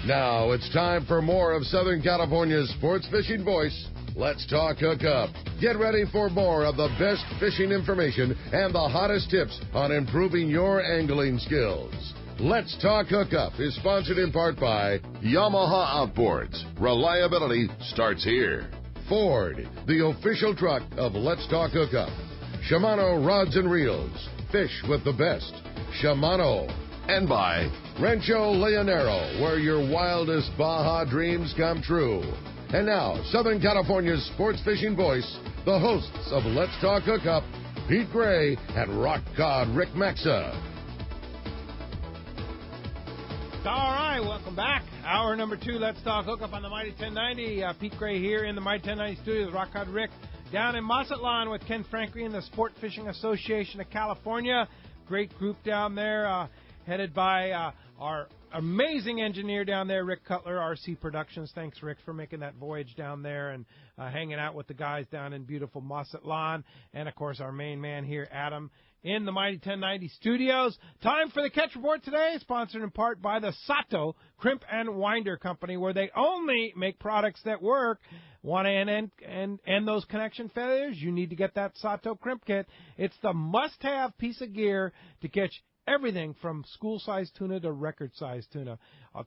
Now it's time for more of Southern California's sports fishing voice. Let's Talk Hookup. Get ready for more of the best fishing information and the hottest tips on improving your angling skills. Let's Talk Hookup is sponsored in part by Yamaha Outboards. Reliability starts here. Ford, the official truck of Let's Talk Hookup. Shimano Rods and Reels. Fish with the best. Shimano. And by Rancho Leonero, where your wildest Baja dreams come true. And now, Southern California's sports fishing voice, the hosts of Let's Talk Hookup, Pete Gray and Rock God Rick Maxa. All right, welcome back. Hour number 2, Let's Talk Hookup on the Mighty 1090. Pete Gray here in the Mighty 1090 studios, Rock God Rick down in Mazatlan with Ken Franke and the Sport Fishing Association of California. Great group down there. Headed by our amazing engineer down there, Rick Cutler, RC Productions. Thanks, Rick, for making that voyage down there and hanging out with the guys down in beautiful Mazatlan. And, of course, our main man here, Adam, in the Mighty 1090 studios. Time for the Catch Report today, sponsored in part by the Sato Crimp and Winder Company, where they only make products that work. Want to end those connection failures? You need to get that Sato Crimp Kit. It's the must-have piece of gear to catch everything from school-sized tuna to record-sized tuna.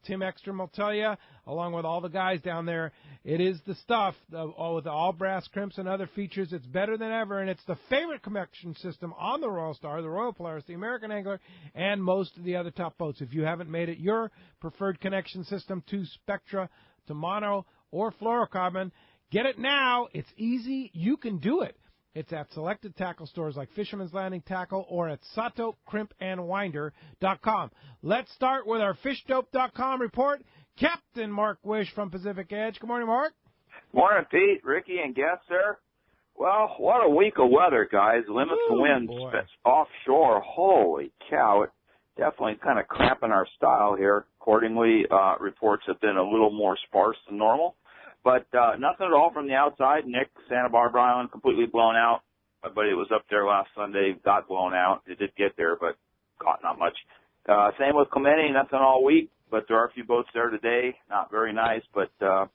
Tim Ekstrom will tell you, along with all the guys down there, it is the stuff with the all-brass crimps and other features. It's better than ever, and it's the favorite connection system on the Royal Star, the Royal Polaris, the American Angler, and most of the other top boats. If you haven't made it your preferred connection system to Spectra, to mono, or fluorocarbon, get it now. It's easy. You can do it. It's at selected tackle stores like Fisherman's Landing Tackle or at SatoCrimpandWinder.com. Let's start with our FishDope.com report. Captain Mark Wish from Pacific Edge. Good morning, Mark. Morning, Pete, Ricky, and guests there. Well, what a week of weather, guys. Limits the winds offshore. Holy cow. It definitely kind of cramping our style here. Accordingly, reports have been a little more sparse than normal. But nothing at all from the outside. Nick, Santa Barbara Island, completely blown out. My buddy was up there last Sunday, got blown out. It did get there, but caught not much. Same with Clemente, nothing all week, but there are a few boats there today. Not very nice, but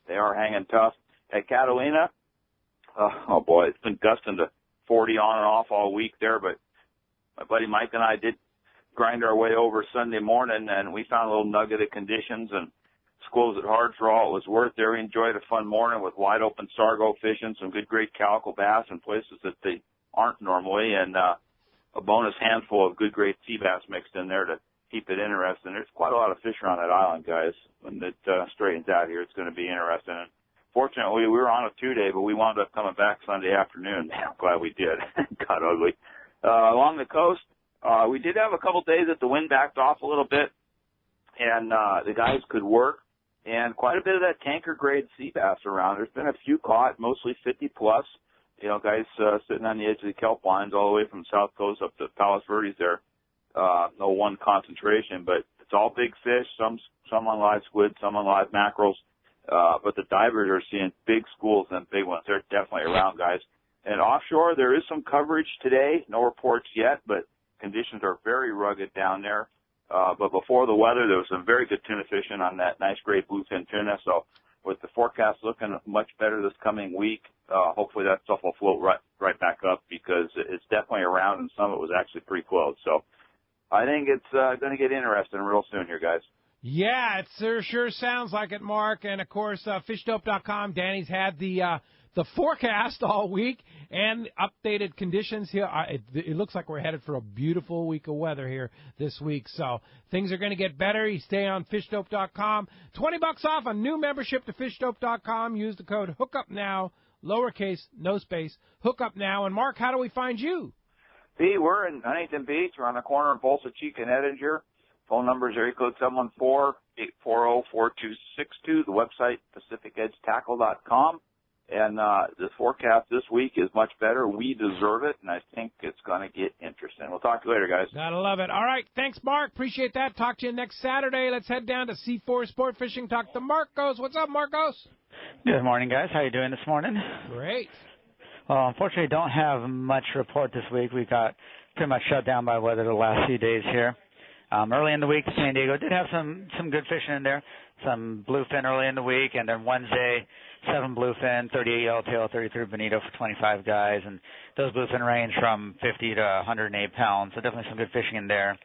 they are hanging tough. At Catalina, oh boy, it's been gusting to 40 on and off all week there, but my buddy Mike and I did grind our way over Sunday morning, and we found a little nugget of conditions, and schools at hard for all it was worth there. We enjoyed a fun morning with wide open sargo fishing, some good great calico bass in places that they aren't normally, and a bonus handful of good great sea bass mixed in there to keep it interesting. There's quite a lot of fish around that island, guys. When it straightens out here, it's going to be interesting. And fortunately, we were on a 2-day, but we wound up coming back Sunday afternoon. Man, I'm glad we did. Got ugly. Along the coast, we did have a couple days that the wind backed off a little bit, and the guys could work. And quite a bit of that tanker-grade sea bass around. There's been a few caught, mostly 50-plus. You know, guys sitting on the edge of the kelp lines all the way from the South Coast up to Palos Verdes there. No one concentration, but it's all big fish, some on live squid, some on live mackerels. But the divers are seeing big schools and big ones. They're definitely around, guys. And offshore, there is some coverage today. No reports yet, but conditions are very rugged down there. But before the weather, there was some very good tuna fishing on that nice gray bluefin tuna. So with the forecast looking much better this coming week, hopefully that stuff will float right back up because it's definitely around, and some of it was actually pretty close. So I think it's going to get interesting real soon here, guys. Yeah, it sure sounds like it, Mark. And, of course, FishDope.com, Danny's had the forecast all week and updated conditions here. It looks like we're headed for a beautiful week of weather here this week. So things are going to get better. You stay on FishDope.com. $20 off a new membership to FishDope.com. Use the code HOOKUPNOW, lowercase, no space, HOOKUPNOW. And, Mark, how do we find you? Pete, we're in Huntington Beach. We're on the corner of Bolsa Chica and Edinger. Phone number is area code 714-840-4262. The website, PacificEdgeTackle.com. And the forecast this week is much better. We deserve it, and I think it's going to get interesting. We'll talk to you later, guys. Gotta love it. All right, thanks, Mark. Appreciate that. Talk to you next Saturday. Let's head down to C4 Sport Fishing. Talk to Marcos. What's up, Marcos? Good morning, guys. How you doing this morning? Great. Well, unfortunately, don't have much report this week. We got pretty much shut down by weather the last few days here. Early in the week, San Diego did have some good fishing in there. Some bluefin early in the week, and then Wednesday, 7 bluefin, 38 yellowtail, 33 bonito for 25 guys, and those bluefin range from 50 to 108 pounds, so definitely some good fishing in there.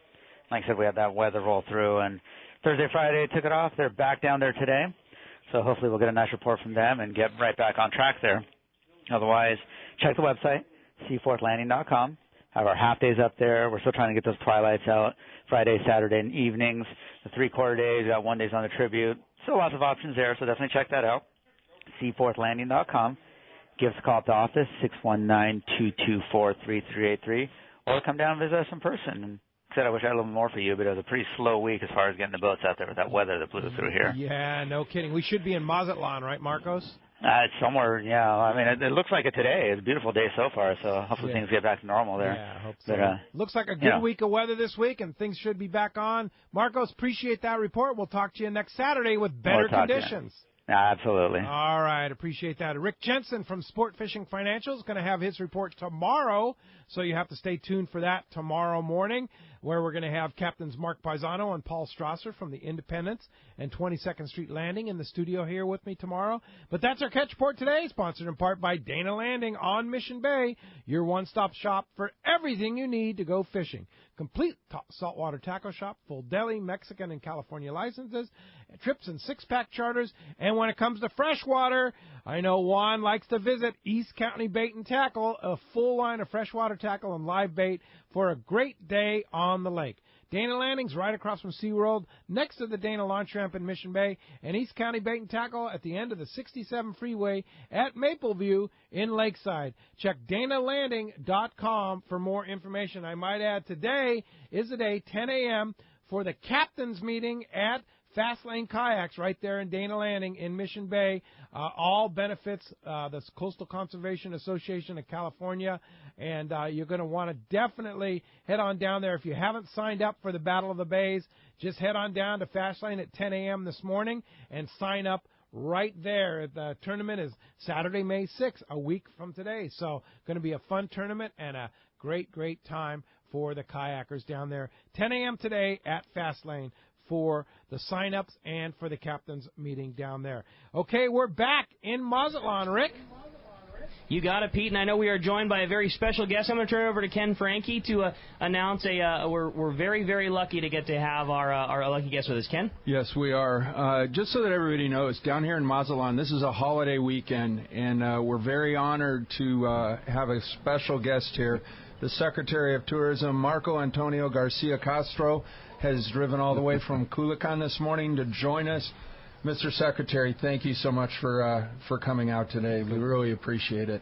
Like I said, we had that weather roll through, and Thursday, Friday took it off. They're back down there today, so hopefully we'll get a nice report from them and get right back on track there. Otherwise, check the website, seaforthlanding.com. Have our half days up there. We're still trying to get those twilights out, Friday, Saturday, and evenings. The 3/4 days, we got 1 days on the tribute. Still lots of options there, so definitely check that out. seaforthlanding.com. Give us a call at the office, 619-224-3383, or come down and visit us in person. And I wish I had a little more for you, but it was a pretty slow week as far as getting the boats out there with that weather that blew through here. Yeah, no kidding. We should be in Mazatlan, right, Marcos? It's somewhere, yeah. I mean, it looks like it today. It's a beautiful day so far, so hopefully things get back to normal there. Yeah, I hope so. But, looks like a good week of weather this week, and things should be back on. Marcos, appreciate that report. We'll talk to you next Saturday with better conditions. Absolutely. All right, appreciate that. Rick Jensen from Sport Fishing Financial is going to have his report tomorrow, so you have to stay tuned for that tomorrow morning, where we're going to have Captains Mark Paisano and Paul Strasser from the Independence and 22nd Street Landing in the studio here with me tomorrow. But that's our Catch Report today, sponsored in part by Dana Landing on Mission Bay, your one-stop shop for everything you need to go fishing. Complete saltwater tackle shop, full deli, Mexican and California licenses, trips and six-pack charters. And when it comes to freshwater, I know Juan likes to visit East County Bait and Tackle, a full line of freshwater tackle and live bait for a great day on the lake. Dana Landing's right across from SeaWorld, next to the Dana Launch Ramp in Mission Bay, and East County Bait and Tackle at the end of the 67 freeway at Mapleview in Lakeside. Check DanaLanding.com for more information. I might add, today is the day, 10 a.m., for the captain's meeting at Fast Lane Kayaks right there in Dana Landing in Mission Bay. All benefits the Coastal Conservation Association of California, and you're going to want to definitely head on down there. If you haven't signed up for the Battle of the Bays, just head on down to Fast Lane at 10 a.m. this morning and sign up right there. The tournament is Saturday, May 6th, a week from today. So going to be a fun tournament and a great, great time for the kayakers down there. 10 a.m. today at Fast Lane for the sign-ups and for the captain's meeting down there. Okay, we're back in Mazatlan, Rick. You got it, Pete, and I know we are joined by a very special guest. I'm going to turn it over to Ken Franke to announce we're very, very lucky to get to have our lucky guest with us. Ken? Yes, we are. Just so that everybody knows, down here in Mazatlan, this is a holiday weekend, and we're very honored to have a special guest here. The Secretary of Tourism, Marco Antonio Garcia Castro, has driven all the way from Culiacan this morning to join us. Mr. Secretary, thank you so much for coming out today. We really appreciate it.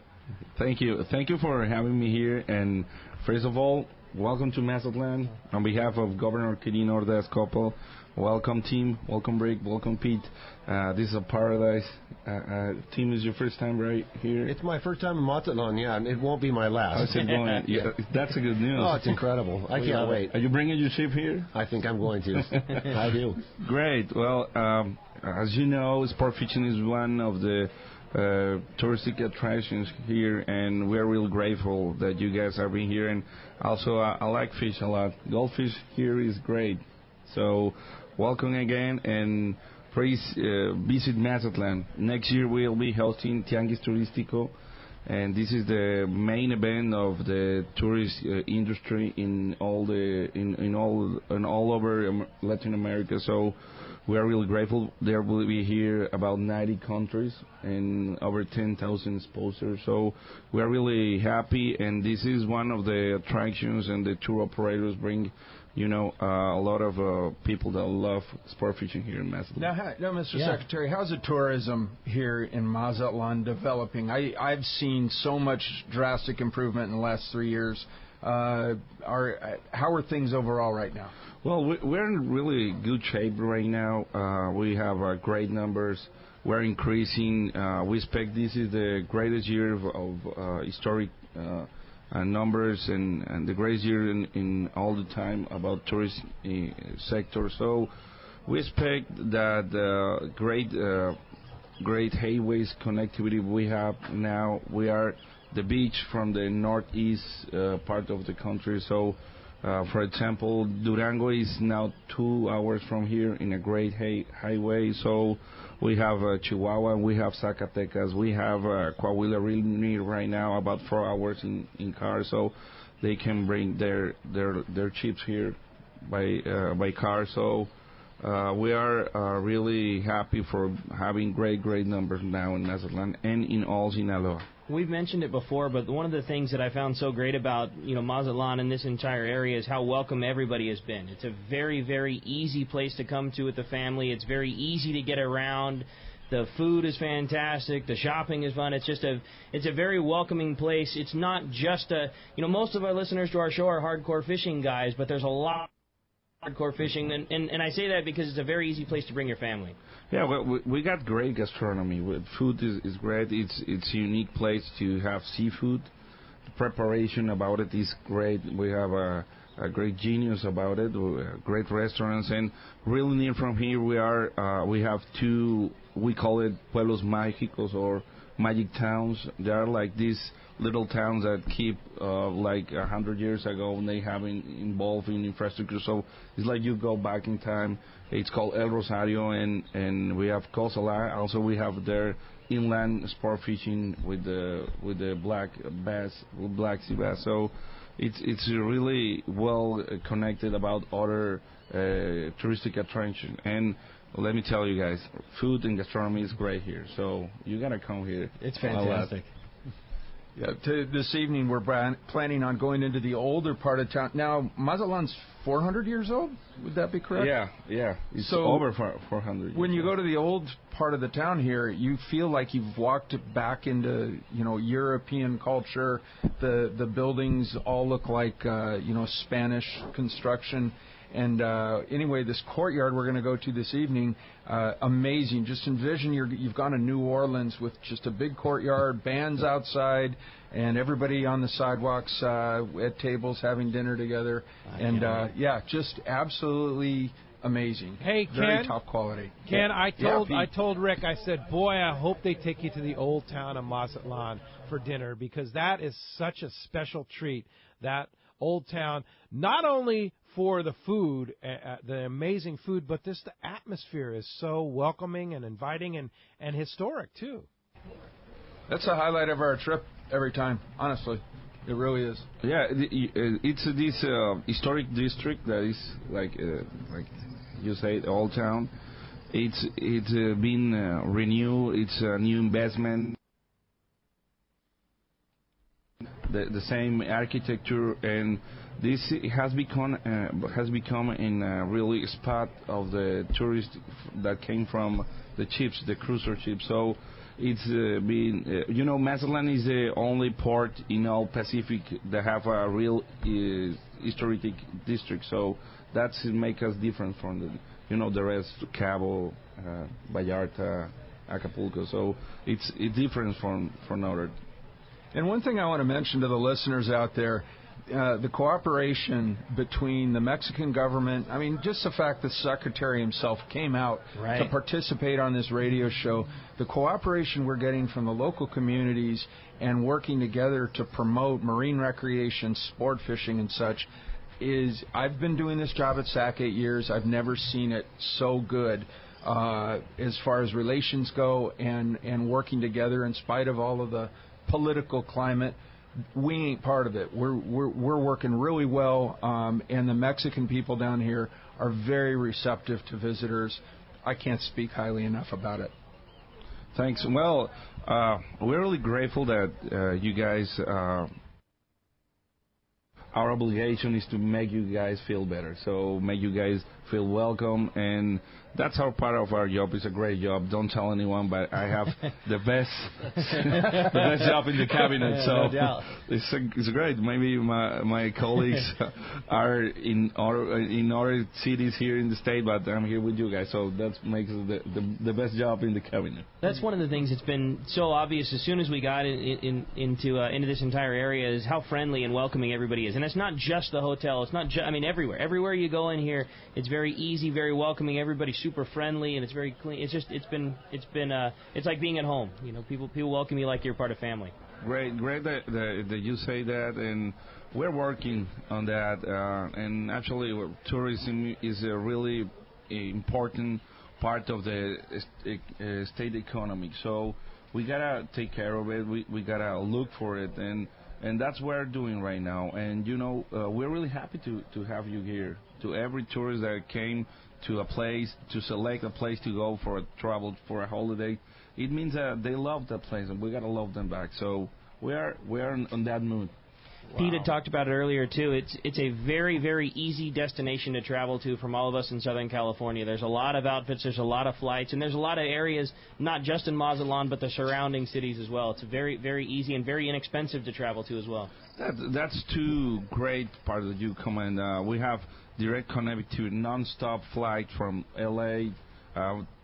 Thank you. Thank you for having me here. And first of all, welcome to Mazatlan. On behalf of Governor Quirino Ordaz Coppel, welcome team, welcome Rick, welcome Pete. This is a paradise. Team, is your first time right here? It's my first time in Mazatlan, yeah, and it won't be my last. How's it going? Yeah, that's a good news. Oh, it's incredible. I can't wait. Are you bringing your ship here? I think I'm going to. I do. Great. Well, as you know, sport fishing is one of the touristic attractions here, and we're real grateful that you guys are being here. And also, I like fish a lot. Goldfish here is great. So, welcome again, and please visit Mazatlan. Next year we'll be hosting Tianguis Turístico, and this is the main event of the tourist industry in all over Latin America. So we are really grateful. There will be here about 90 countries and over 10,000 sponsors. So we are really happy, and this is one of the attractions, and the tour operators bring a lot of people that love sport fishing here in Mazatlan. Now Mr. Secretary, how's the tourism here in Mazatlan developing? I've seen so much drastic improvement in the last 3 years. How are things overall right now? Well, we're in really good shape right now. We have great numbers. We're increasing. We expect this is the greatest year of historic numbers and the greatest year in all the time about tourist sector. So we expect that great highways connectivity we have now. We are the beach from the northeast part of the country, so For example, Durango is now 2 hours from here in a great highway. So we have Chihuahua, we have Zacatecas, we have Coahuila really near right now, about 4 hours in car. So they can bring their chips here by car. So we are really happy for having great numbers now in Mazatlan and in all Sinaloa. We've mentioned it before, but one of the things that I found so great about Mazatlan and this entire area is how welcome everybody has been. It's a very, very easy place to come to with the family. It's very easy to get around. The food is fantastic. The shopping is fun. It's a very welcoming place. It's not just most of our listeners to our show are hardcore fishing guys, but there's a lot of hardcore fishing, and I say that because it's a very easy place to bring your family. Yeah, well, we got great gastronomy. Food is great. It's a unique place to have seafood. The preparation about it is great. We have a great genius about it. Great restaurants, and really near from here we have two. We call it pueblos mágicos or magic towns. They are like these little towns that keep like 100 years ago when they have involved in infrastructure. So it's like you go back in time. It's called El Rosario, and we have Cosala. Also, we have their inland sport fishing with the black sea bass. So it's really well connected about other touristic attractions. And let me tell you guys, food and gastronomy is great here. So you gotta come here. It's fantastic. Yeah, this evening we're planning on going into the older part of town. Now, Mazatlan's 400 years old? Would that be correct? Yeah. It's so over 400 when you go to the old part of the town here, you feel like you've walked back into, European culture. The buildings all look like, Spanish construction. And anyway, this courtyard we're going to go to this evening, amazing. Just envision you've gone to New Orleans with just a big courtyard, bands outside, and everybody on the sidewalks at tables having dinner together. And, just absolutely amazing. Hey, Ken. Very top quality. Ken, I told Rick, I said, boy, I hope they take you to the old town of Mazatlan for dinner, because that is such a special treat, that old town, not only for the food, the amazing food, but the atmosphere is so welcoming and inviting and historic, too. That's the highlight of our trip every time, honestly. It really is. Yeah, it's this historic district that is like you say, the old town. It's been renewed. It's a new investment. The same architecture, and this has become in a really spot of the tourists that came from the ships, the cruiser ships. So it's been, Mazatlan is the only port in all Pacific that have a real historic district. So that's make us different from the rest, Cabo, Vallarta, Acapulco. So it's different from other. And one thing I want to mention to the listeners out there, the cooperation between the Mexican government, just the fact the Secretary himself came out to participate on this radio show, the cooperation we're getting from the local communities and working together to promote marine recreation, sport fishing and such, I've been doing this job at SAC 8 years. I've never seen it so good as far as relations go and working together in spite of all of the political climate. We ain't part of it. We're working really well, and the Mexican people down here are very receptive to visitors. I can't speak highly enough about it. Thanks. Well, we're really grateful that you guys. Our obligation is to make you guys feel better, so make you guys feel welcome, and that's our part of our job. It's a great job. Don't tell anyone, but I have the best job in the cabinet, so it's great. Maybe my colleagues are in other cities here in the state, but I'm here with you guys, so that makes the best job in the cabinet. That's one of the things that's been so obvious as soon as we got into this entire area is how friendly and welcoming everybody is. And it's not just the hotel. It's not everywhere. Everywhere you go in here, it's very easy, very welcoming. Everybody's super friendly, and it's very clean. It's like being at home. People welcome you like you're part of family. Great that you say that, and we're working on that. And actually, tourism is a really important part of the state economy. So we gotta take care of it. We gotta look for it, and that's what we're doing right now. And we're really happy to have you here. To every tourist that came to a place, to select a place to go for a travel for a holiday, it means that they love that place, and we gotta love them back. So we are on that mood. Wow. Pete had talked about it earlier too. It's a very, very easy destination to travel to from all of us in Southern California. There's a lot of outfits, there's a lot of flights, and there's a lot of areas, not just in Mazatlan, but the surrounding cities as well. It's very, very easy and very inexpensive to travel to as well. That's two great parts that you comment. We have direct connectivity, non-stop flight from L.A.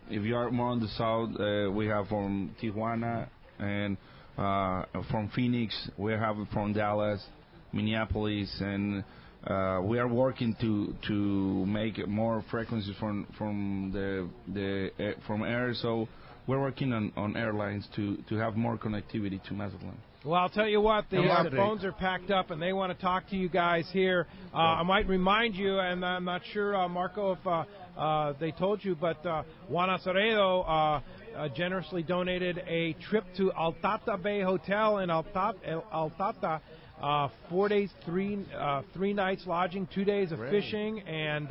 If you are more on the south, we have from Tijuana, and from Phoenix, we have it from Dallas, Minneapolis, and we are working to make more frequencies from air. So we're working on airlines to have more connectivity to Mazatlan. Well, I'll tell you what, the phones are packed up, and they want to talk to you guys here. I might remind you, and I'm not sure, Marco, if they told you, but Juan Acevedo generously donated a trip to Altata Bay Hotel in Altata. 4 days, three nights lodging, 2 days of fishing, and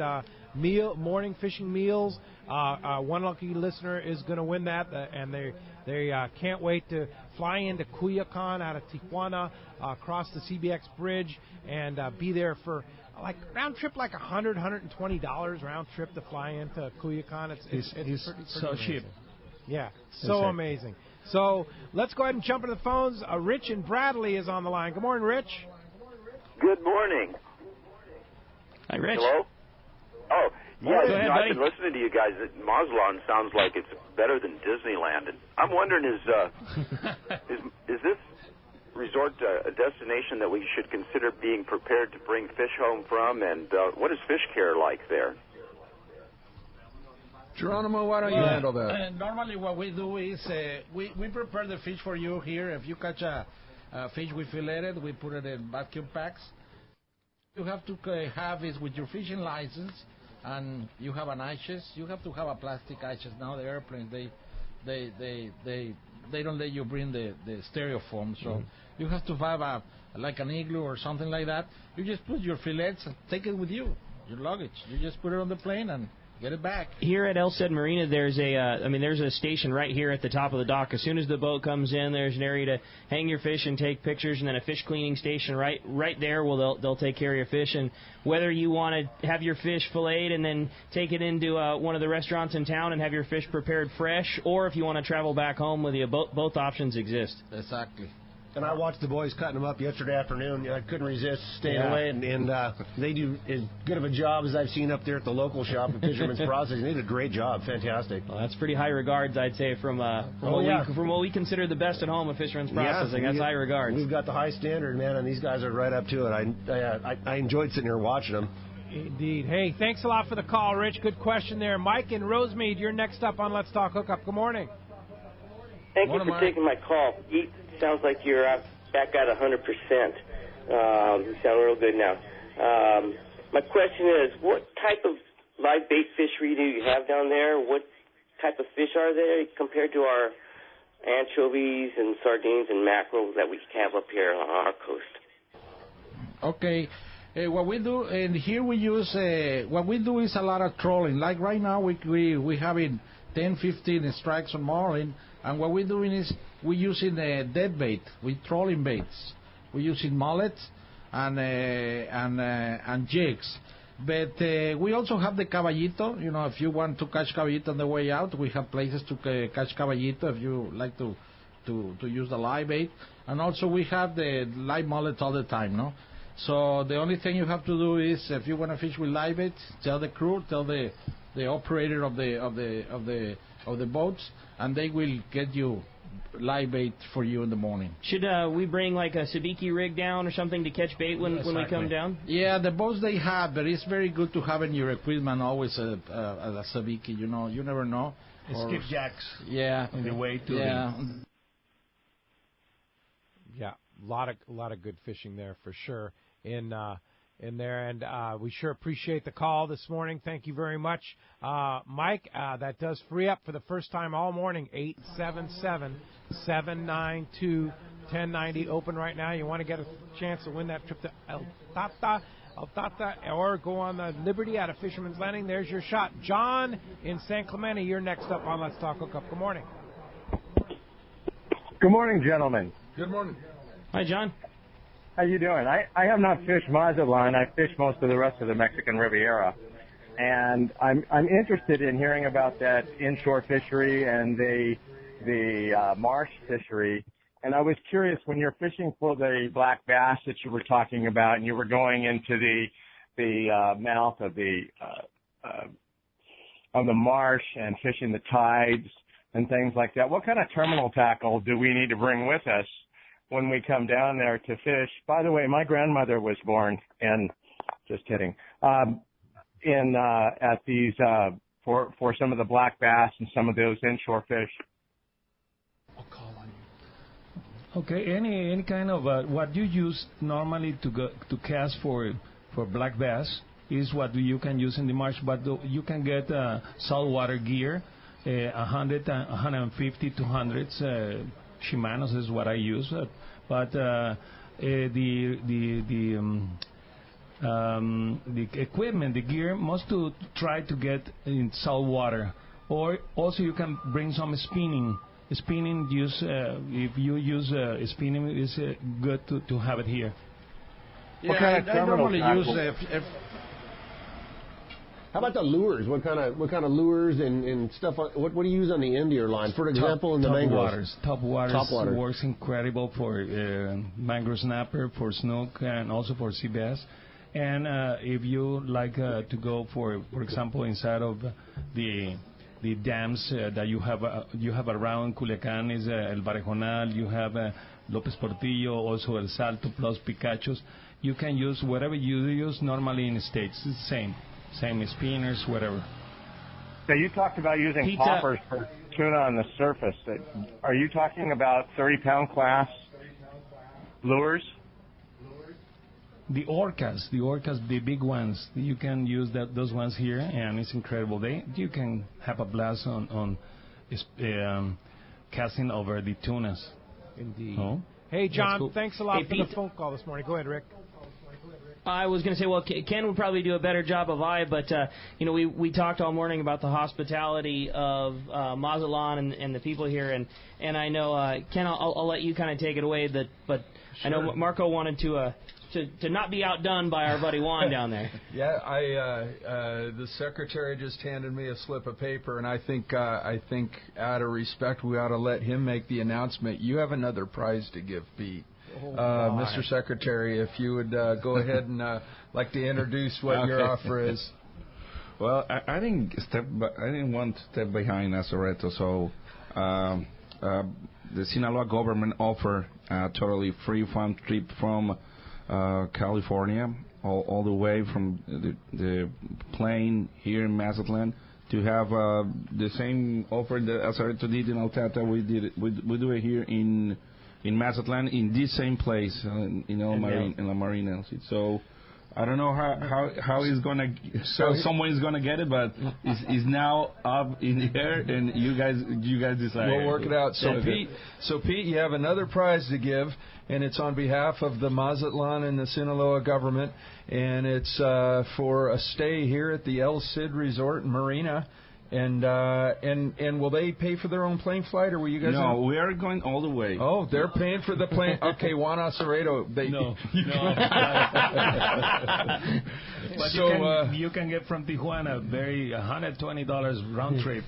morning fishing meals. One lucky listener is going to win that, and they can't wait to fly into Culiacan out of Tijuana, across the CBX bridge, and be there for round trip $120 round trip to fly into Culiacan. It's pretty so cheap. Yeah, so amazing. So let's go ahead and jump into the phones. Rich and Bradley is on the line. Good morning, Rich. Good morning. Hi, Rich. Hello? Oh, yeah, go ahead, I've been listening to you guys. Mazatlan sounds like it's better than Disneyland. And I'm wondering, is this resort a destination that we should consider being prepared to bring fish home from? And what is fish care like there? Geronimo, why don't you handle that? Normally what we do is we prepare the fish for you here. If you catch a fish, we fillet it, we put it in vacuum packs. You have to have it with your fishing license, and you have an ices. You have to have a plastic ices. Now the airplanes, they don't let you bring the styrofoam, so you have to have like an igloo or something like that. You just put your fillets and take it with you, your luggage. You just put it on the plane and get it back. Here at El Ced Marina, there's a station right here at the top of the dock. As soon as the boat comes in, there's an area to hang your fish and take pictures, and then a fish cleaning station right there. Well, they'll take care of your fish, and whether you want to have your fish filleted and then take it into one of the restaurants in town and have your fish prepared fresh, or if you want to travel back home with you, both options exist. Exactly. And I watched the boys cutting them up yesterday afternoon. I couldn't resist staying away, and they do as good of a job as I've seen up there at the local shop at Fisherman's Processing. They did a great job. Fantastic. Well, that's pretty high regards, I'd say, from what we consider the best at home at Fisherman's Processing. That's high regards. We've got the high standard, man, and these guys are right up to it. I enjoyed sitting here watching them. Indeed. Hey, thanks a lot for the call, Rich. Good question there. Mike and Rosemead, you're next up on Let's Talk Hookup. Good morning. Thank you for taking my call. Sounds like you're back at 100%. You sound real good now. My question is, what type of live bait fishery do you have down there? What type of fish are they compared to our anchovies and sardines and mackerel that we have up here on our coast? Okay. What we do, and here we use, what we do is a lot of trolling. Like right now, we having 10, 15 strikes on marlin, and what we're doing is we're using dead bait, with trolling baits. We're using mullets and jigs. But we also have the caballito. You know, if you want to catch caballito on the way out, we have places to catch caballito if you like to use the live bait. And also we have the live mullet all the time, no? So the only thing you have to do is, if you want to fish with live bait, tell the crew, tell the operator of the boats, and they will get you live bait for you in the morning. Should we bring like a sabiki rig down or something to catch bait when we come down? Yeah, the boats they have, but it's very good to have in your equipment always a sabiki. You know, you never know. Skipjacks. Yeah. On the way to Yeah, a lot of good fishing there for sure in there, and we sure appreciate the call this morning. Thank you very much, Mike. That does free up for the first time all morning. 877-792-1090 open right now. You want to get a chance to win that trip to El Tata, or go on the Liberty out of Fisherman's Landing. There's your shot. John in San Clemente, you're next up on Let's Talk Hookup. Good morning. Good morning, gentlemen. Good morning. Hi, John. How you doing? I have not fished Mazatlan. I fished most of the rest of the Mexican Riviera, and I'm interested in hearing about that inshore fishery and the marsh fishery. And I was curious, when you're fishing for the black bass that you were talking about, and you were going into the mouth of the marsh and fishing the tides and things like that, what kind of terminal tackle do we need to bring with us when we come down there to fish? By the way, my grandmother was born, and just kidding, at these for some of the black bass and some of those inshore fish. Okay, any kind of what you use normally to cast for black bass is what you can use in the marsh, but you can get saltwater gear, 100, 150, 200s. Shimano's is what I use, but the equipment, the gear, must to try to get in salt water, or also you can bring some spinning. Spinning use if you use spinning is good to have it here. Yeah, what kind of I normally use How about the lures? What kind of lures and stuff? What do you use on the end of your line? For example, in the mangroves. Top waters works incredible for mangrove snapper, for snook, and also for sea bass. And if you like to go for example, inside of the dams that you have around Culiacán is El Barrejonal, you have López Portillo, also El Salto plus Picachos. You can use whatever you use normally in the States. It's the same spinners, whatever. So you talked about using poppers for tuna on the surface. Are you talking about 30-pound class lures? The orcas, the big ones, you can use those ones here, and it's incredible. You can have a blast on casting over the tunas. Indeed. Oh? Hey, John, cool. thanks a lot Hey, for Pete. the phone call this morning. Go ahead, Rick. I was going to say, well, Ken would probably do a better job of but we talked all morning about the hospitality of Mazatlan and the people here, and I know Ken, I'll let you kind of take it away. But sure. I know Marco wanted to not be outdone by our buddy Juan down there. Yeah, the secretary just handed me a slip of paper, and I think out of respect we ought to let him make the announcement. You have another prize to give Pete. Mr. Secretary, if you would go ahead and like to introduce what your offer is. Well, I didn't want to step behind Azaretto, so the Sinaloa government offer a totally free fun trip from California all the way from the plane here in Mazatlan to have the same offer that Azaretto did in El Tata. We do it here in Mazatlan in this same place in La Marina. So I don't know how he's gonna someone is gonna get it, but it's now up in the air, and you guys decide. We'll work it out. So Pete, you have another prize to give, and it's on behalf of the Mazatlan and the Sinaloa government, and it's for a stay here at the El Cid Resort and Marina. And will they pay for their own plane flight, or will you guys? No, we are going all the way. Oh, they're paying for the plane. Okay, Juan Azaretto. No. But you can get from Tijuana $120 round trip.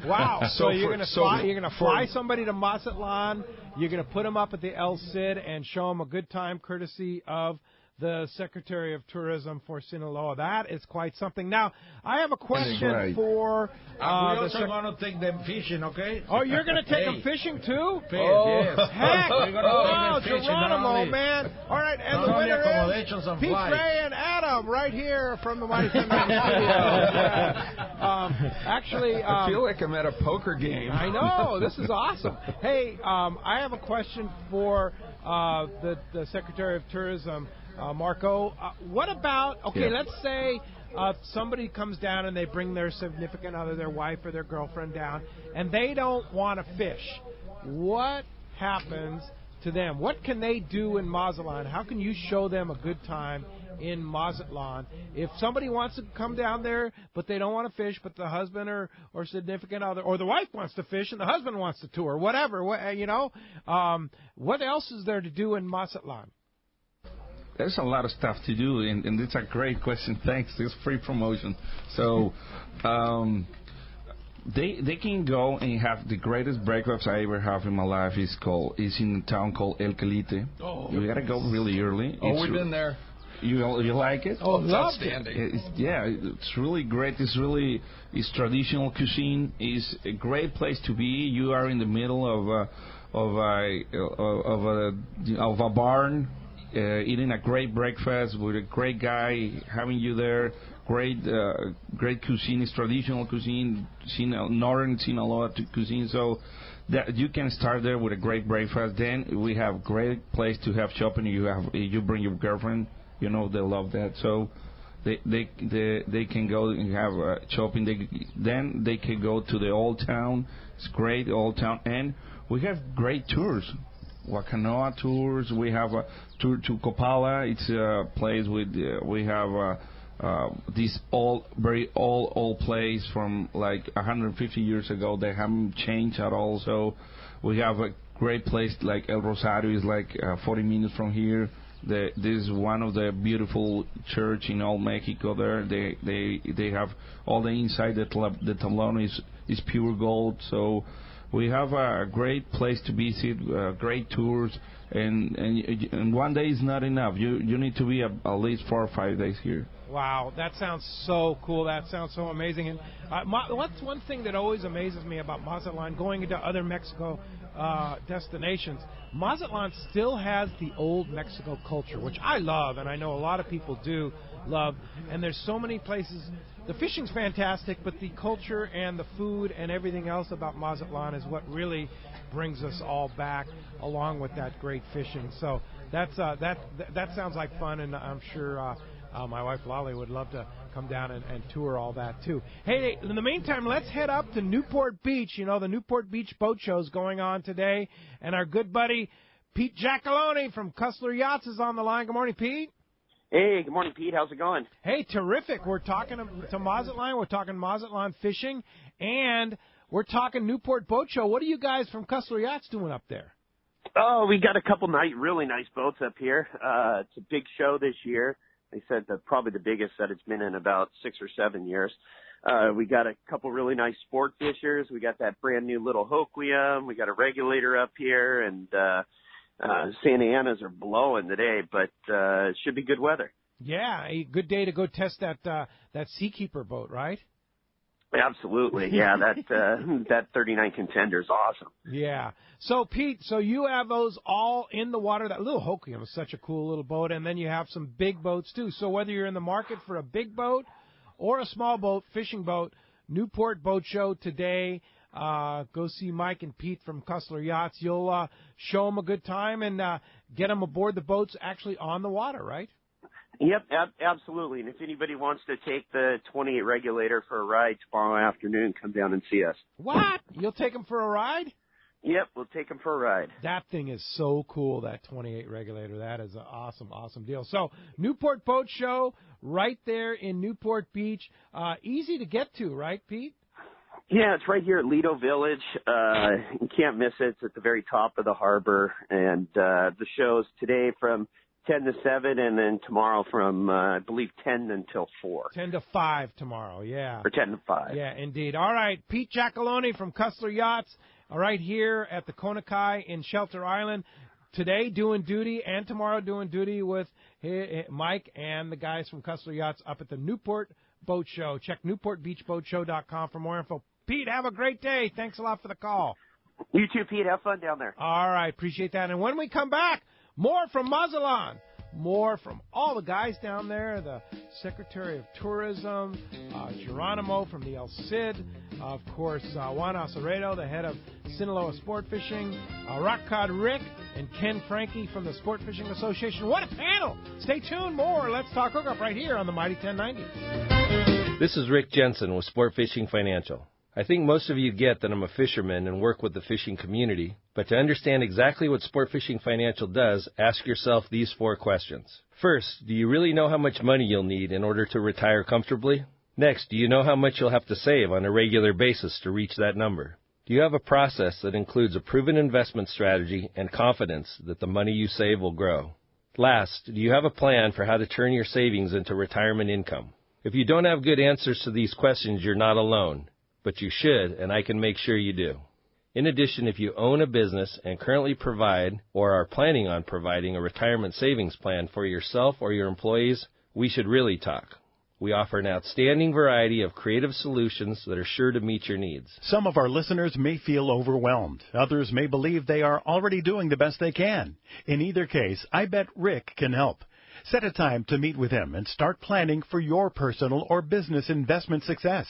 Wow. So you're gonna fly somebody to Mazatlan. You're gonna put them up at the El Cid and show them a good time, courtesy of the Secretary of Tourism for Sinaloa. That is quite something. Now, I have a question for... we also going to take them fishing, okay? Oh, you're going to take them fishing, too? Yes. Heck! Wow, Geronimo, man. All right, and the winner is Pete flights. Ray and Adam right here from the Mighty 1090 Studios. Actually, I feel like I'm at a poker game. I know. This is awesome. Hey, I have a question for the Secretary of Tourism, Marco. What about, let's say somebody comes down and they bring their significant other, their wife or their girlfriend down, and they don't want to fish. What happens to them? What can they do in Mazatlan? How can you show them a good time in Mazatlan? If somebody wants to come down there, but they don't want to fish, but the husband or significant other, or the wife wants to fish and the husband wants to tour, whatever, what else is there to do in Mazatlan? There's a lot of stuff to do, and it's a great question. Thanks. It's free promotion. So, they can go and have the greatest breakfast I ever have in my life. Is in a town called El Calite. Oh, you gotta go really early. We've been there. You like it? Oh, it's outstanding. It's really great. It's traditional cuisine. It's a great place to be. You are in the middle of a barn, eating a great breakfast with a great guy having you there. Great cuisine. It's traditional cuisine. Northern Sinaloa cuisine. So that you can start there with a great breakfast. Then we have great place to have shopping. You bring your girlfriend. They love that. So they can go and have shopping. Then they can go to the old town. It's great old town, and we have great tours. Wakanoa tours. We have a tour to Copala. It's a place we have this very old place from like 150 years ago. They haven't changed at all. So we have a great place like El Rosario is like 40 minutes from here. This is one of the beautiful church in all Mexico. There, they have all the inside. The tablon is pure gold. So we have a great place to visit, great tours, and one day is not enough. You need to be at least 4 or 5 days here. Wow, that sounds so cool. That sounds so amazing. And what's one thing that always amazes me about Mazatlan, going into other Mexico destinations, Mazatlan still has the old Mexico culture, which I love, and I know a lot of people do love. And there's so many places. The fishing's fantastic, but the culture and the food and everything else about Mazatlan is what really brings us all back, along with that great fishing. So that sounds like fun, and I'm sure my wife Lolly would love to come down and tour all that too. Hey, in the meantime, let's head up to Newport Beach. The Newport Beach Boat Show is going on today, and our good buddy Pete Giacalone from Cussler Yachts is on the line. Good morning, Pete. Hey, good morning, Pete. How's it going? Hey, terrific. We're talking to Mazatlan. We're talking Mazatlan fishing, and we're talking Newport Boat Show. What are you guys from Cussler Yachts doing up there? Oh, we got a couple really nice boats up here. It's a big show this year. They said probably the biggest that it's been in about 6 or 7 years. We got a couple really nice sport fishers. We got that brand new little Hoquiam. We got a regulator up here, and Santa Ana's are blowing today, but it should be good weather. Yeah, a good day to go test that Seakeeper boat, right? Absolutely, yeah. That 39 Contender is awesome. Yeah. So Pete, you have those all in the water. That little Hoquiam is such a cool little boat, and then you have some big boats too. So whether you're in the market for a big boat or a small boat, fishing boat, Newport Boat Show today. Go see Mike and Pete from Cussler Yachts. You'll show them a good time and get them aboard the boats actually on the water, right? Yep, absolutely. And if anybody wants to take the 28 Regulator for a ride tomorrow afternoon, come down and see us. What? You'll take them for a ride? Yep, we'll take them for a ride. That thing is so cool, that 28 Regulator. That is an awesome deal. So, Newport Boat Show right there in Newport Beach. Easy to get to, right, Pete? Yeah, it's right here at Lido Village. You can't miss it. It's at the very top of the harbor. And the show's today from 10 to 7, and then tomorrow from, I believe, 10 until 4. 10 to 5 tomorrow, yeah. Or 10 to 5. Yeah, indeed. All right, Pete Giacalone from Cussler Yachts, right here at the Konakai in Shelter Island. Today doing duty and tomorrow doing duty with Mike and the guys from Cussler Yachts up at the Newport Boat Show. Check newportbeachboatshow.com for more info. Pete, have a great day. Thanks a lot for the call. You too, Pete. Have fun down there. All right, appreciate that. And when we come back, more from Mazatlan more from all the guys down there, the Secretary of Tourism, Geronimo from the El Cid, of course, Juan Acevedo, the head of Sinaloa Sport Fishing, Rock Cod Rick, and Ken Franke from the Sport Fishing Association. What a panel! Stay tuned. More Let's Talk Hookup right here on the Mighty 1090. This is Rick Jensen with Sport Fishing Financial. I think most of you get that I'm a fisherman and work with the fishing community, but to understand exactly what Sport Fishing Financial does, ask yourself these 4 questions. First, do you really know how much money you'll need in order to retire comfortably? Next, do you know how much you'll have to save on a regular basis to reach that number? Do you have a process that includes a proven investment strategy and confidence that the money you save will grow? Last, do you have a plan for how to turn your savings into retirement income? If you don't have good answers to these questions, you're not alone. But you should, and I can make sure you do. In addition, if you own a business and currently provide or are planning on providing a retirement savings plan for yourself or your employees, we should really talk. We offer an outstanding variety of creative solutions that are sure to meet your needs. Some of our listeners may feel overwhelmed. Others may believe they are already doing the best they can. In either case, I bet Rick can help. Set a time to meet with him and start planning for your personal or business investment success.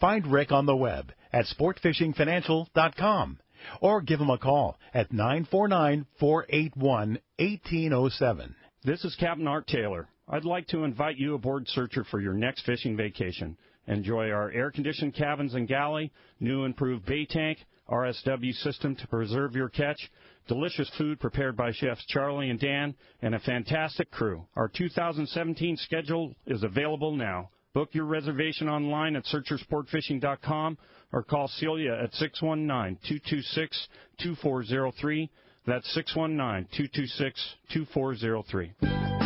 Find Rick on the web at sportfishingfinancial.com or give him a call at 949-481-1807. This is Captain Art Taylor. I'd like to invite you aboard Searcher for your next fishing vacation. Enjoy our air-conditioned cabins and galley, new improved bait tank, RSW system to preserve your catch, delicious food prepared by chefs Charlie and Dan, and a fantastic crew. Our 2017 schedule is available now. Book your reservation online at searchersportfishing.com or call Celia at 619-226-2403. That's 619-226-2403.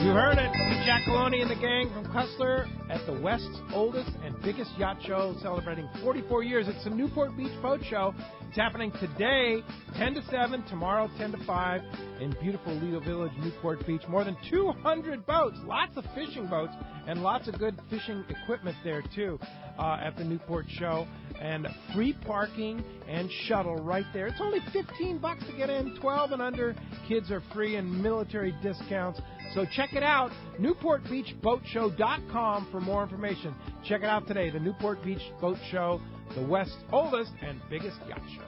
You heard it. Jack Coloni and the gang from Cussler at the West's oldest and biggest yacht show, celebrating 44 years. It's the Newport Beach Boat Show. It's happening today, 10 to 7, tomorrow, 10 to 5, in beautiful Lido Village, Newport Beach. More than 200 boats, lots of fishing boats, and lots of good fishing equipment there, too, at the Newport Show. And free parking and shuttle right there. It's only $15 to get in, 12 and under. Kids are free and military discounts. So check it out, NewportBeachBoatShow.com for more information. Check it out today, the Newport Beach Boat Show, the West's oldest and biggest yacht show.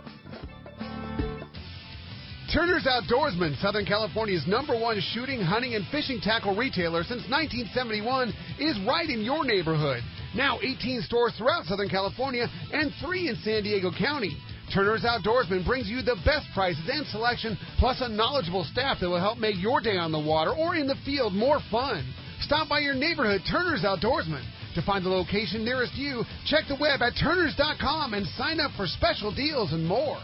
Turner's Outdoorsman, Southern California's #1 shooting, hunting, and fishing tackle retailer since 1971, is right in your neighborhood. Now 18 stores throughout Southern California and 3 in San Diego County. Turner's Outdoorsman brings you the best prices and selection, plus a knowledgeable staff that will help make your day on the water or in the field more fun. Stop by your neighborhood Turner's Outdoorsman. To find the location nearest you, check the web at turners.com and sign up for special deals and more.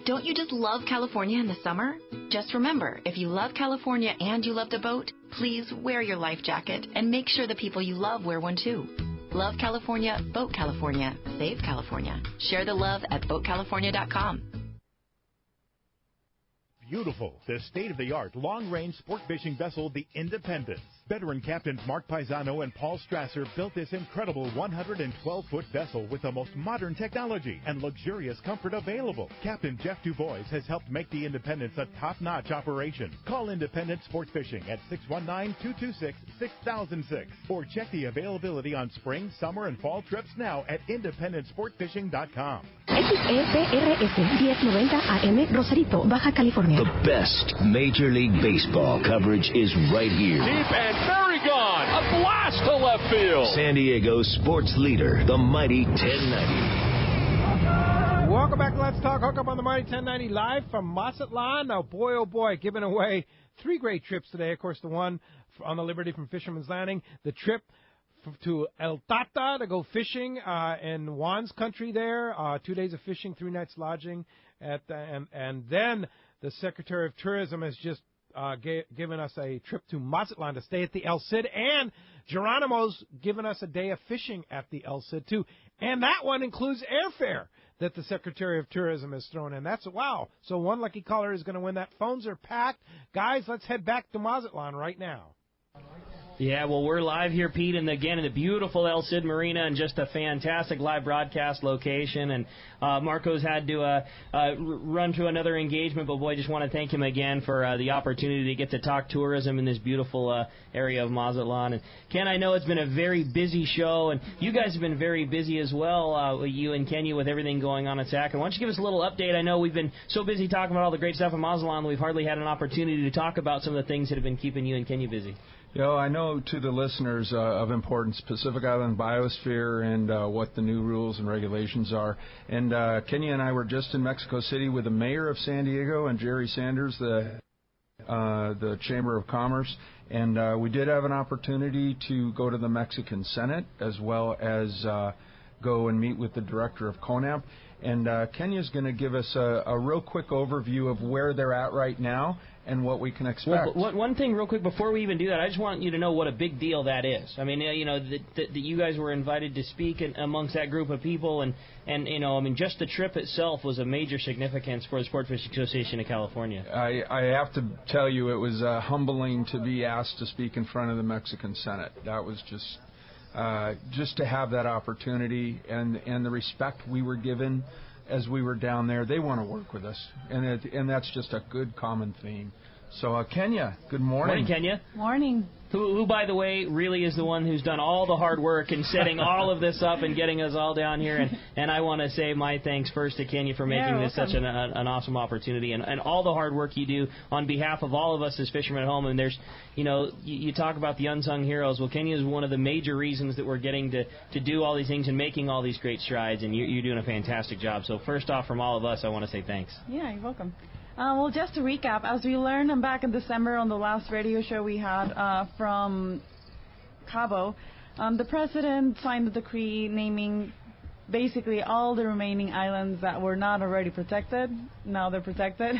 Don't you just love California in the summer? Just remember, if you love California and you love to boat, please wear your life jacket and make sure the people you love wear one too. Love California, Boat California, Save California. Share the love at BoatCalifornia.com. Beautiful, the state-of-the-art long-range sport fishing vessel, the Independence. Veteran captains Mark Paisano and Paul Strasser built this incredible 112-foot vessel with the most modern technology and luxurious comfort available. Captain Jeff Dubois has helped make the Independence a top-notch operation. Call Independence Sport Fishing at 619-226-6006 or check the availability on spring, summer, and fall trips now at IndependenceSportFishing.com. XEPRS 1090 AM, Rosarito, Baja California. The best Major League Baseball coverage is right here. Deep and very gone. A blast to left field. San Diego's sports leader, the Mighty 1090. Welcome back to Let's Talk Hookup on the Mighty 1090, live from Mazatlan. Oh boy, giving away 3 great trips today. Of course, the one on the Liberty from Fisherman's Landing, the trip to El Tata to go fishing in Juan's country there, 2 days of fishing, 3 nights lodging, and then the Secretary of Tourism has just given us a trip to Mazatlan to stay at the El Cid, and Geronimo's given us a day of fishing at the El Cid, too. And that one includes airfare that the Secretary of Tourism has thrown in. That's wow. So one lucky caller is going to win that. Phones are packed. Guys, let's head back to Mazatlan right now. Yeah, well, we're live here, Pete, and again in the beautiful El Cid Marina, and just a fantastic live broadcast location. And Marco's had to run to another engagement, but boy, just want to thank him again for the opportunity to get to talk tourism in this beautiful area of Mazatlan. And Ken, I know it's been a very busy show, and you guys have been very busy as well, you and Kenya, with everything going on at SAC. And why don't you give us a little update? I know we've been so busy talking about all the great stuff in Mazatlan that we've hardly had an opportunity to talk about some of the things that have been keeping you and Kenya busy. I know to the listeners of importance, Pacific Island Biosphere and what the new rules and regulations are. And Kenya and I were just in Mexico City with the mayor of San Diego and Jerry Sanders, the Chamber of Commerce. And we did have an opportunity to go to the Mexican Senate as well as go and meet with the director of CONAMP. And Kenya's going to give us a real quick overview of where they're at right now and what we can expect. Well, one thing real quick before we even do that, I just want you to know what a big deal that is. I mean, that you guys were invited to speak amongst that group of people, and just the trip itself was a major significance for the Sport Fishing Association of California. I have to tell you, it was humbling to be asked to speak in front of the Mexican Senate. That was just to have that opportunity and the respect we were given as we were down there. They want to work with us, and that's just a good common theme. So, Kenya, good morning. Morning, Kenya. Morning. Who, by the way, really is the one who's done all the hard work in setting all of this up and getting us all down here. And I want to say my thanks first to Kenya for making this such an awesome opportunity and all the hard work you do on behalf of all of us as fishermen at home. And there's, you talk about the unsung heroes. Well, Kenya is one of the major reasons that we're getting to do all these things and making all these great strides. And you're doing a fantastic job. So first off, from all of us, I want to say thanks. Yeah, you're welcome. Well, just to recap, as we learned back in December on the last radio show we had from Cabo, the president signed the decree naming basically all the remaining islands that were not already protected. Now they're protected.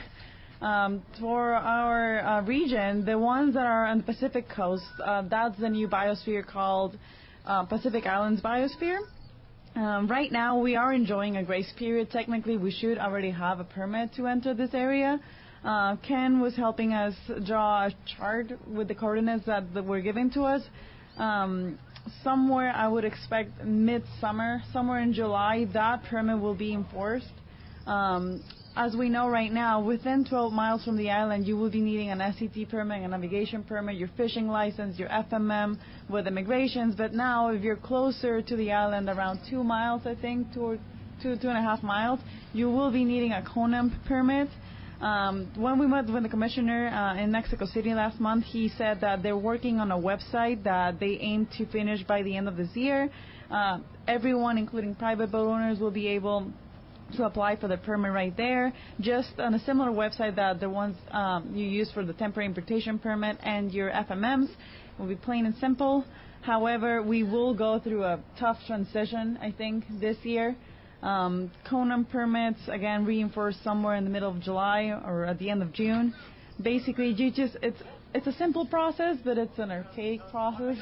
For our region, the ones that are on the Pacific coast, that's the new biosphere called Pacific Islands Biosphere. Right now, we are enjoying a grace period. Technically, we should already have a permit to enter this area. Ken was helping us draw a chart with the coordinates that were given to us. Somewhere, I would expect mid-summer, somewhere in July, that permit will be enforced. As we know right now, within 12 miles from the island, you will be needing an SCT permit, a navigation permit, your fishing license, your FMM with immigrations. But now, if you're closer to the island, around 2 miles, I think, 2.5 miles, you will be needing a CONAMP permit. When we met with the commissioner in Mexico City last month, he said that they're working on a website that they aim to finish by the end of this year. Everyone, including private boat owners, will be able to apply for the permit right there, just on a similar website that the ones you use for the temporary importation permit and your FMMs. Will be plain and simple. However, we will go through a tough transition, I think, this year. CONAMP permits, again, reinforced somewhere in the middle of July or at the end of June. Basically, it's a simple process, but it's an archaic process.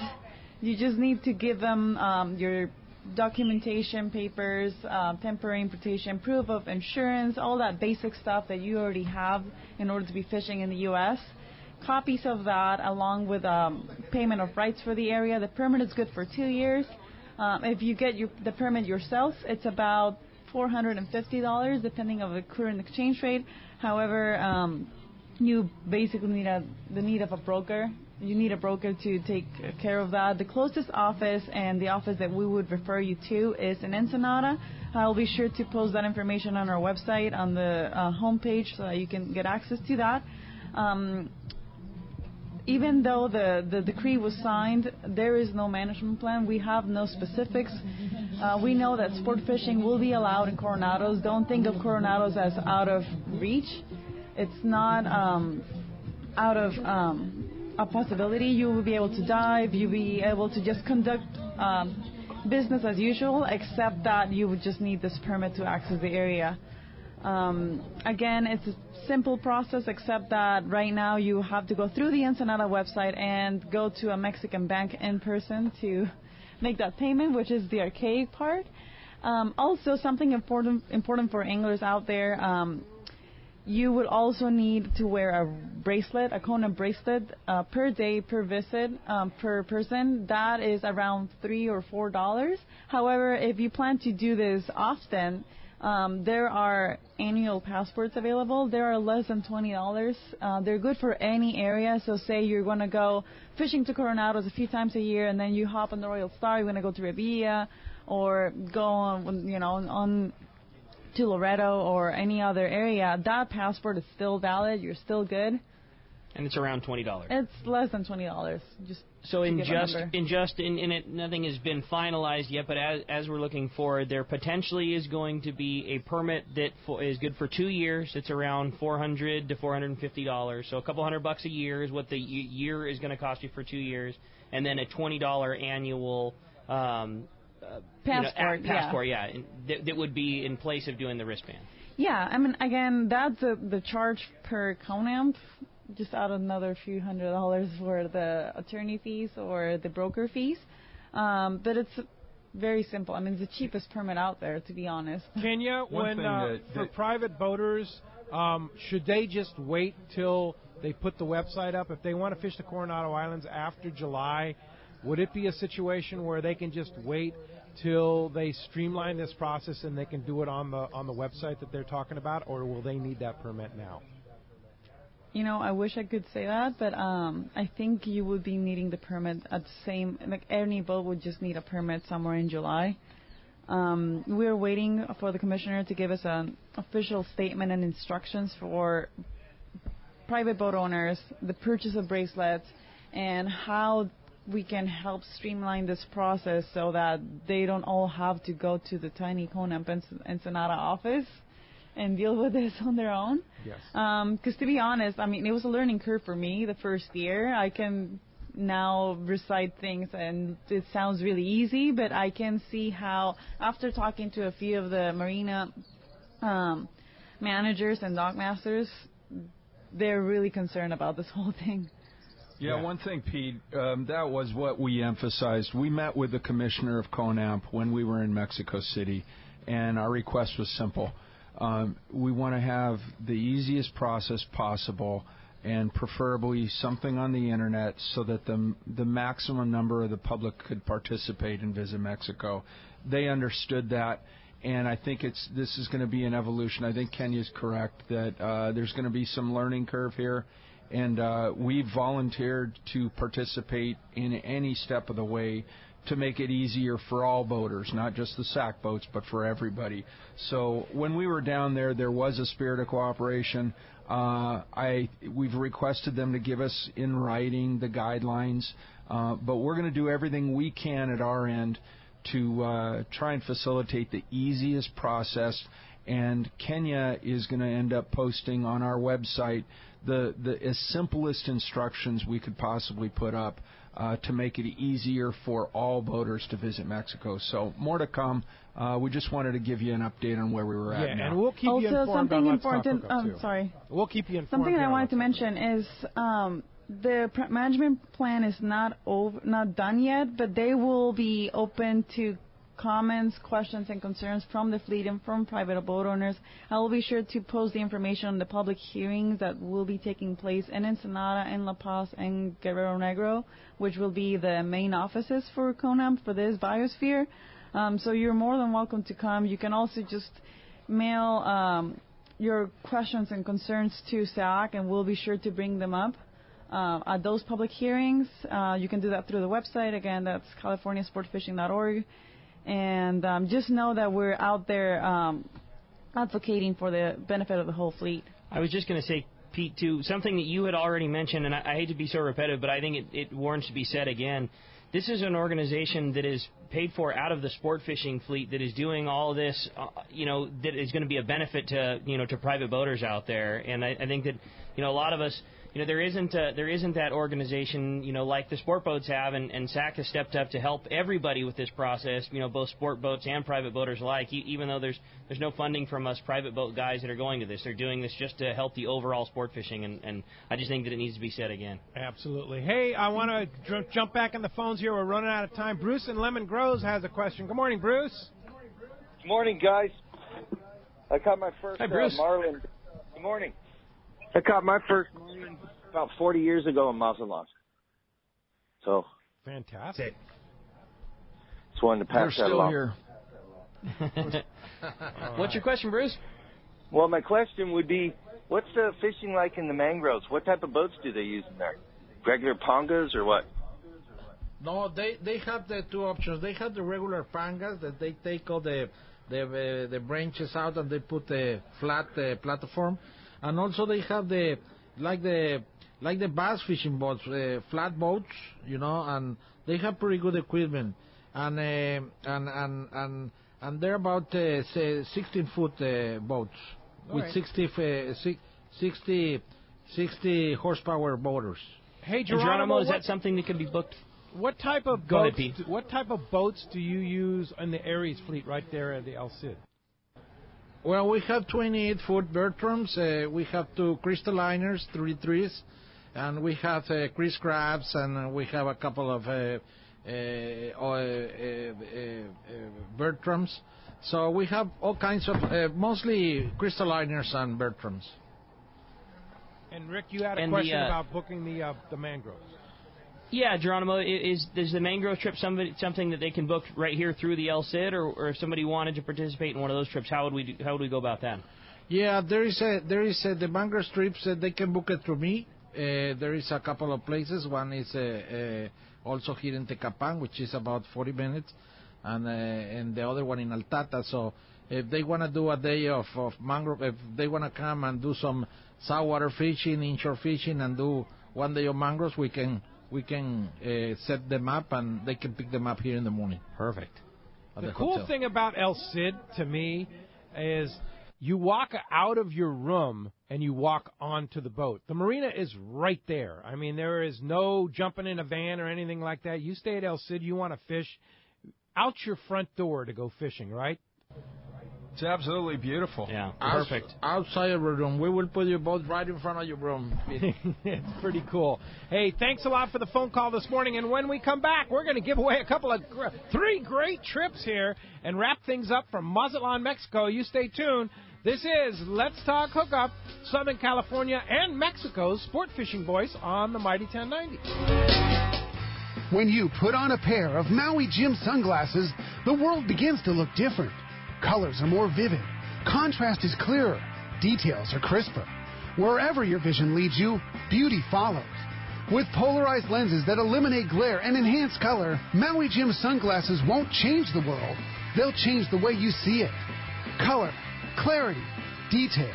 You just need to give them your documentation papers, temporary importation, proof of insurance, all that basic stuff that you already have in order to be fishing in the U.S. Copies of that, along with payment of rights for the area. The permit is good for 2 years. If you get the permit yourself, it's about $450, depending on the current exchange rate. However, you basically need the need of a broker. You need a broker to take care of that. The closest office and the office that we would refer you to is in Ensenada. I'll be sure to post that information on our website on the homepage so that you can get access to that. Even though the decree was signed, there is no management plan. We have no specifics. We know that sport fishing will be allowed in Coronados. Don't think of Coronados as out of reach. It's not out of a possibility. You will be able to dive. You'll be able to just conduct business as usual, except that you would just need this permit to access the area. Again, it's a simple process, except that right now you have to go through the Ensenada website and go to a Mexican bank in person to make that payment, which is the archaic part. Also, something important for anglers out there, You would also need to wear a bracelet, a Kona bracelet, per day, per visit, per person. That is around $3 or $4. However, if you plan to do this often, there are annual passports available. They are less than $20. They're good for any area. So say you're going to go fishing to Coronados a few times a year, and then you hop on the Royal Star, you're going to go to Revilla, or go on to Loreto or any other area, that passport is still valid. You're still good. And it's around $20. It's less than $20. Nothing has been finalized yet, but as we're looking forward, there potentially is going to be a permit that is good for 2 years. It's around $400 to $450. So a couple $100 a year is what the year is going to cost you for 2 years, and then a $20 annual passport, yeah. That would be in place of doing the wristband. Yeah, I mean, again, that's the charge per Conamp. Just add another few $100 for the attorney fees or the broker fees. But it's very simple. I mean, it's the cheapest permit out there, to be honest. Kenya, for private boaters, should they just wait till they put the website up? If they want to fish the Coronado Islands after July, would it be a situation where they can just wait till they streamline this process and they can do it on the website that they're talking about, or will they need that permit now? You know, I wish I could say that, but I think you would be needing the permit at the same, like any boat would just need a permit somewhere in July. We're waiting for the commissioner to give us an official statement and instructions for private boat owners, the purchase of bracelets, and how we can help streamline this process so that they don't all have to go to the tiny Conamp Ensenada office and deal with this on their own. Yes. Because to be honest, I mean, it was a learning curve for me the first year. I can now recite things and it sounds really easy, but I can see how, after talking to a few of the marina managers and dock masters, they're really concerned about this whole thing. Yeah, one thing, Pete, that was what we emphasized. We met with the commissioner of Conamp when we were in Mexico City, and our request was simple. We want to have the easiest process possible, and preferably something on the internet so that the maximum number of the public could participate and visit Mexico. They understood that, and I think this is going to be an evolution. I think Kenya's correct that there's going to be some learning curve here. And we volunteered to participate in any step of the way to make it easier for all boaters, not just the SAC boats, but for everybody. So when we were down there, there was a spirit of cooperation. We've requested them to give us in writing the guidelines, but we're going to do everything we can at our end to try and facilitate the easiest process. And Kenya is going to end up posting on our website the as simplest instructions we could possibly put up to make it easier for all boaters to visit Mexico. So more to come. We just wanted to give you an update on where we were at now. And we'll keep you informed something on important. Sorry. We'll keep you informed. Something that I wanted to mention is the management plan is not done yet, but they will be open to comments, questions, and concerns from the fleet and from private boat owners. I will be sure to post the information on the public hearings that will be taking place in Ensenada, in La Paz, and Guerrero Negro, which will be the main offices for Conamp for this biosphere. So you're more than welcome to come. You can also just mail your questions and concerns to SAC, and we'll be sure to bring them up at those public hearings. You can do that through the website. Again, that's californiasportfishing.org. And just know that we're out there advocating for the benefit of the whole fleet. I was just going to say, Pete, too, something that you had already mentioned, and I hate to be so repetitive, but I think it warrants to be said again. This is an organization that is paid for out of the sport fishing fleet that is doing all of this, that is going to be a benefit to, to private boaters out there. And I think that, a lot of us, there isn't that organization, like the sport boats have, and SAC has stepped up to help everybody with this process, both sport boats and private boaters alike, even though there's no funding from us private boat guys that are going to this. They're doing this just to help the overall sport fishing, and I just think that it needs to be said again. Absolutely. Hey, I want to jump back on the phones here. We're running out of time. Bruce in Lemon Groves has a question. Good morning, Bruce. Good morning, guys. I caught my first Hi, Bruce. marlin. Good morning. I caught my first marlin about 40 years ago in Mazatlan. So. Fantastic. Just wanted to pass that along. Here. What's your question, Bruce? Well, my question would be, what's the fishing like in the mangroves? What type of boats do they use in there? Regular pangas or what? No, they have the two options. They have the regular pangas that they take all the branches out and they put a flat platform, and also they have the bass fishing boats, flat boats, and they have pretty good equipment, and they're about 16-foot boats with 60 horsepower motors. Hey, Geronimo, is that something that can be booked? What type of boats? What type of boats do you use in the Aries fleet right there at the El Cid? Well, we have 28-foot Bertrams. We have 2 Crystalliners, 33s, and we have Chris Crabs, and we have a couple of Bertrams. So we have all kinds of mostly Crystalliners and Bertrams. And Rick, you had a question about booking the mangroves. Yeah, Geronimo, is the mangrove trip something that they can book right here through the El Cid, or if somebody wanted to participate in one of those trips, how would we go about that? Yeah, there is the mangrove trips. They can book it through me. There is a couple of places. One is also here in Tecapán, which is about 40 minutes, and the other one in Altata. So if they want to do a day of mangrove, if they want to come and do some saltwater fishing, inshore fishing, and do one day of mangroves, we can set them up, and they can pick them up here in the morning. Perfect. The cool thing about El Cid, to me, is you walk out of your room and you walk onto the boat. The marina is right there. I mean, there is no jumping in a van or anything like that. You stay at El Cid, you want to fish, out your front door to go fishing, right? It's absolutely beautiful. Yeah, perfect. Outside of your room. We will put your boat right in front of your room. It's pretty cool. Hey, thanks a lot for the phone call this morning. And when we come back, we're going to give away a couple of 3 great trips here and wrap things up from Mazatlan, Mexico. You stay tuned. This is Let's Talk Hookup, Southern California and Mexico's sport fishing voice on the Mighty 1090. When you put on a pair of Maui Jim sunglasses, the world begins to look different. Colors are more vivid, contrast is clearer, details are crisper. Wherever your vision leads you, beauty follows. With polarized lenses that eliminate glare and enhance color, Maui Jim sunglasses won't change the world. They'll change the way you see it. Color, clarity, detail.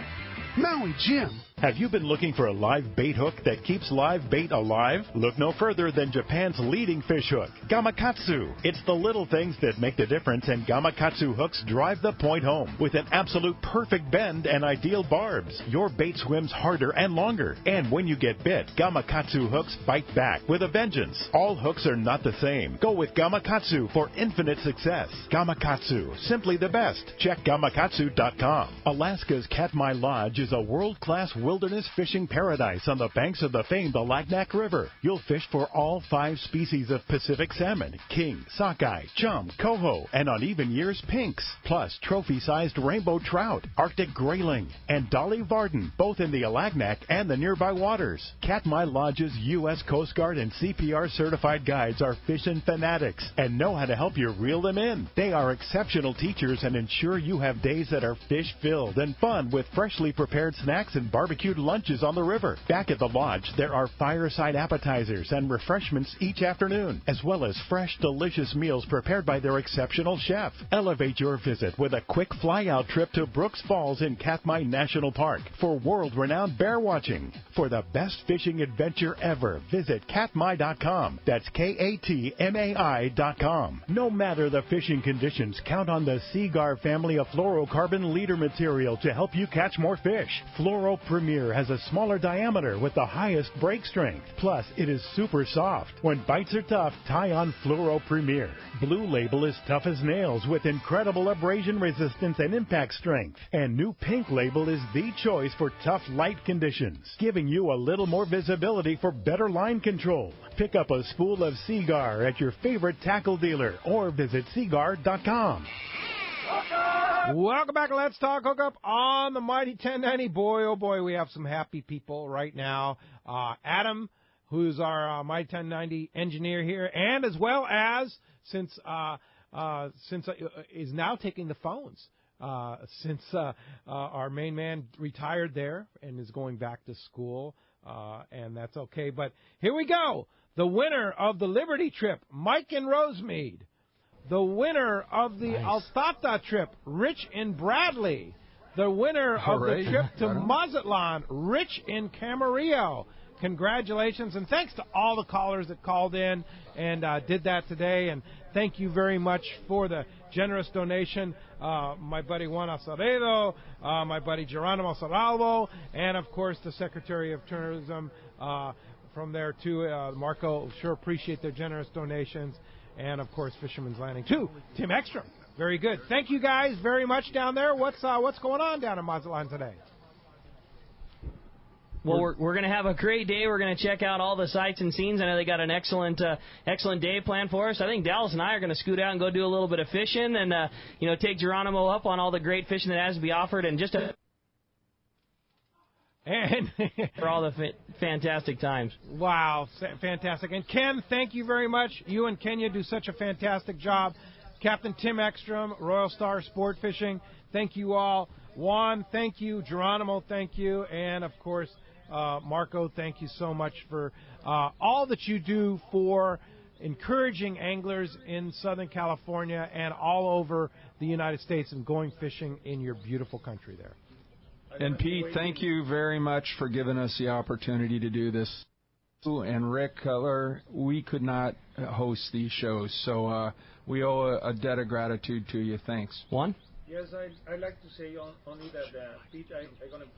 Maui Jim. Have you been looking for a live bait hook that keeps live bait alive? Look no further than Japan's leading fish hook, Gamakatsu. It's the little things that make the difference, and Gamakatsu hooks drive the point home. With an absolute perfect bend and ideal barbs, your bait swims harder and longer. And when you get bit, Gamakatsu hooks bite back with a vengeance. All hooks are not the same. Go with Gamakatsu for infinite success. Gamakatsu, simply the best. Check Gamakatsu.com. Alaska's Katmai Lodge is a world-class wilderness fishing paradise on the banks of the famed Alagnak River. You'll fish for all 5 species of Pacific salmon, king, sockeye, chum, coho, and on even years, pinks, plus trophy-sized rainbow trout, Arctic grayling, and Dolly Varden, both in the Alagnak and the nearby waters. Katmai Lodge's U.S. Coast Guard and CPR certified guides are fishing fanatics and know how to help you reel them in. They are exceptional teachers and ensure you have days that are fish-filled and fun with freshly prepared snacks and barbecued lunches on the river. Back at the lodge, there are fireside appetizers and refreshments each afternoon, as well as fresh, delicious meals prepared by their exceptional chef. Elevate your visit with a quick fly-out trip to Brooks Falls in Katmai National Park for world-renowned bear watching. For the best fishing adventure ever, visit katmai.com. That's KATMAI.com. No matter the fishing conditions, count on the Seagar family of fluorocarbon leader material to help you catch more fish. Fluoro Premier has a smaller diameter with the highest break strength. Plus, it is super soft. When bites are tough, tie on Fluoro Premier. Blue Label is tough as nails with incredible abrasion resistance and impact strength. And new Pink Label is the choice for tough light conditions, giving you a little more visibility for better line control. Pick up a spool of Seagar at your favorite tackle dealer or visit Seagar.com. Welcome back to Let's Talk Hookup on the Mighty 1090. Boy, oh boy, we have some happy people right now. Adam, who's our Mighty 1090 engineer here, and as well as since is now taking the phones. Since our main man retired there and is going back to school, and that's okay. But here we go. The winner of the Liberty trip, Mike in Rosemead. The winner of the Altata trip, Rich in Bradley. The winner of the trip to Mazatlan, Rich in Camarillo. Congratulations, and thanks to all the callers that called in and did that today. And thank you very much for the generous donation. My buddy Juan Acevedo, my buddy Geronimo Saralvo, and, of course, the Secretary of Tourism from there, too. Marco, sure appreciate their generous donations. And, of course, Fisherman's Landing, too. Tim Ekstrom. Very good. Thank you guys very much down there. What's going on down in Mazatlan today? Well, we're going to have a great day. We're going to check out all the sights and scenes. I know they got an excellent day planned for us. I think Dallas and I are going to scoot out and go do a little bit of fishing and, take Geronimo up on all the great fishing that has to be offered and just for all the fantastic times. Wow, fantastic. And Ken, thank you very much. You and Kenya do such a fantastic job. Captain Tim Ekstrom, Royal Star Sport Fishing, thank you all. Juan, thank you. Geronimo, thank you. And, of course, Marco, thank you so much for all that you do for encouraging anglers in Southern California and all over the United States and going fishing in your beautiful country there. And Pete, thank you very much for giving us the opportunity to do this. And Rick Cutler, we could not host these shows, so we owe a debt of gratitude to you. Thanks. Juan? Yes, I'd like to say only that, Pete, I'm going to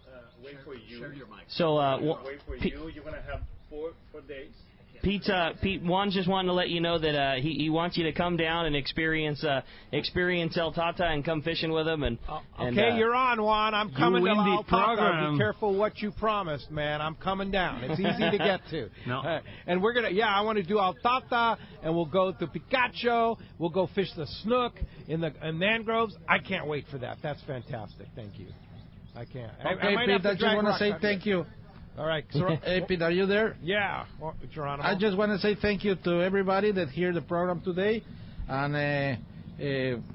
wait for you. Share your mic. So, wait for you. You're going to have four days. Pete, Juan just wanted to let you know that he wants you to come down and experience El Tata and come fishing with him. Okay, you're on, Juan. I'm coming to El Tata. Be careful what you promised, man. I'm coming down. It's easy to get to. No. And we're gonna, I want to do El Tata, and we'll go to Picacho. We'll go fish the snook in mangroves. I can't wait for that. That's fantastic. Thank you. I can't. Okay, Pete, I just want to say thank you. All right. Hey, Pete, are you there? Yeah. Geronimo. I just want to say thank you to everybody that heard the program today. And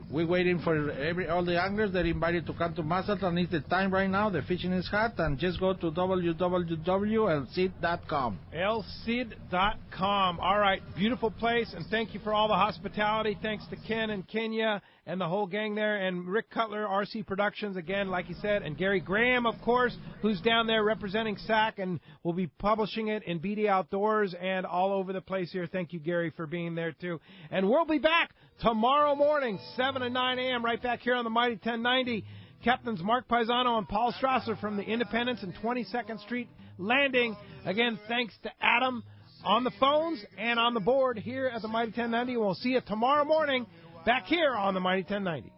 we're waiting for all the anglers that are invited to come to Mazatlan. It's the time right now. The fishing is hot. And just go to www.elcid.com. elcid.com. All right. Beautiful place. And thank you for all the hospitality. Thanks to Ken and Kenya and the whole gang there, and Rick Cutler, RC Productions, again, like he said, and Gary Graham, of course, who's down there representing SAC and will be publishing it in BD Outdoors and all over the place here. Thank you, Gary, for being there, too. And we'll be back tomorrow morning, 7 and 9 a.m., right back here on the Mighty 1090. Captains Mark Paisano and Paul Strasser from the Independence and 22nd Street Landing. Again, thanks to Adam on the phones and on the board here at the Mighty 1090. We'll see you tomorrow morning back here on the Mighty 1090.